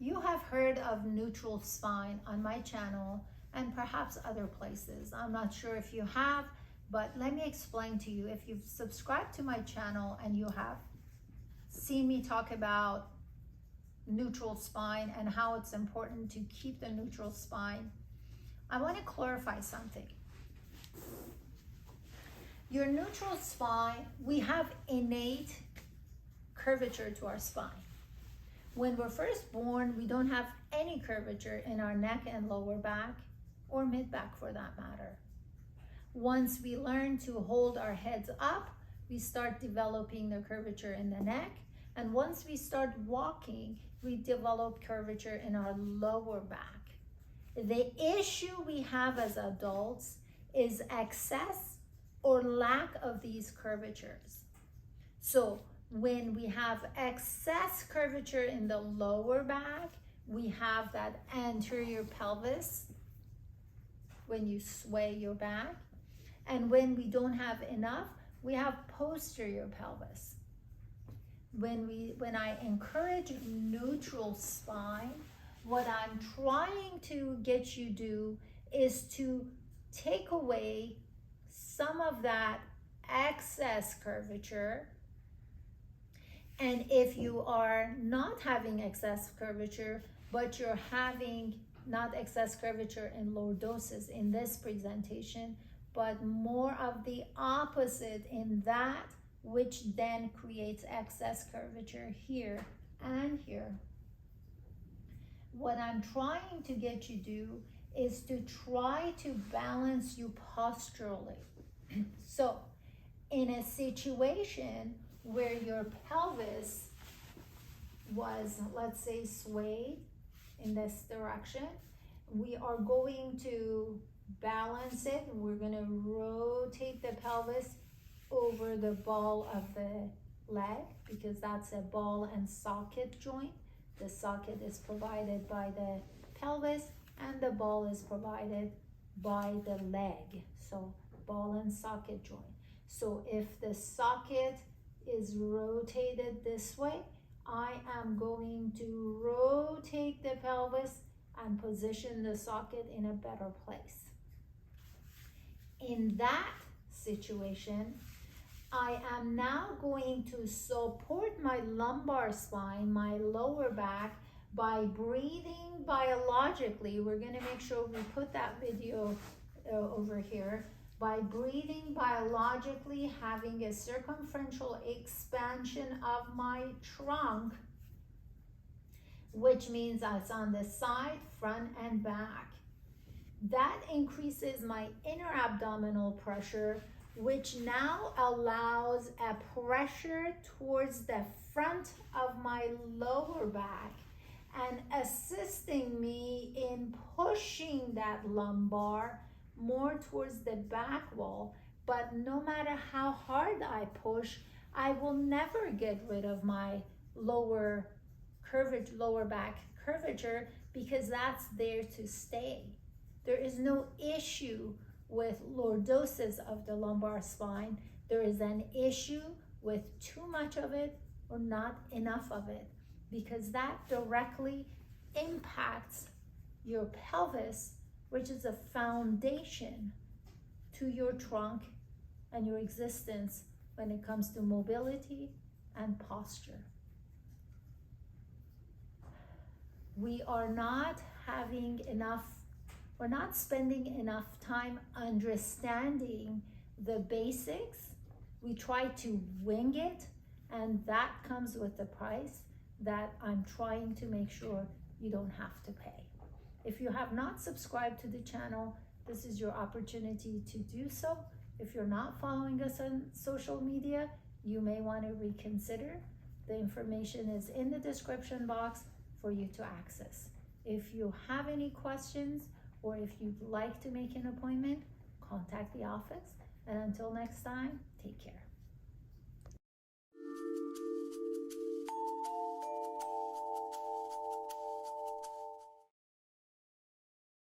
You have heard of neutral spine on my channel and perhaps other places. I'm not sure if you have, but let me explain to you. If you've subscribed to my channel and you have seen me talk about neutral spine and how it's important to keep the neutral spine, I want to clarify something. Your neutral spine, we have innate curvature to our spine. When we're first born, we don't have any curvature in our neck and lower back, or mid back for that matter. Once we learn to hold our heads up, we start developing the curvature in the neck. And once we start walking, we develop curvature in our lower back. The issue we have as adults is excess or lack of these curvatures. So when we have excess curvature in the lower back, we have that anterior pelvis when you sway your back. And when we don't have enough, we have posterior pelvis. When I encourage neutral spine, what I'm trying to get you to do is to take away some of that excess curvature. And if you are not having excess curvature, but you're having not excess curvature in lordosis in this presentation, but more of the opposite in that, which then creates excess curvature here and here. What I'm trying to get you to do is to try to balance you posturally. So in a situation where your pelvis was, let's say, swayed in this direction, we are going to balance it. We're going to rotate the pelvis over the ball of the leg, because that's a ball and socket joint. The socket is provided by the pelvis and the ball is provided by the leg. So ball and socket joint. So if the socket is rotated this way, I am going to rotate the pelvis and position the socket in a better place. In that situation, I am now going to support my lumbar spine, my lower back, by breathing biologically. We're going to make sure we put that video over here. By breathing biologically, having a circumferential expansion of my trunk, which means it's on the side, front, and back. That increases my inner abdominal pressure, which now allows a pressure towards the front of my lower back and assisting me in pushing that lumbar more towards the back wall. But no matter how hard I push, I will never get rid of my lower back curvature, because that's there to stay. There is no issue with lordosis of the lumbar spine. There is an issue with too much of it or not enough of it, because that directly impacts your pelvis, which is a foundation to your trunk and your existence when it comes to mobility and posture. We are not having enough, we're not spending enough time understanding the basics. We try to wing it, and that comes with the price that I'm trying to make sure you don't have to pay. If you have not subscribed to the channel, this is your opportunity to do so. If you're not following us on social media, you may want to reconsider. The information is in the description box for you to access. If you have any questions or if you'd like to make an appointment, contact the office. And until next time, take care.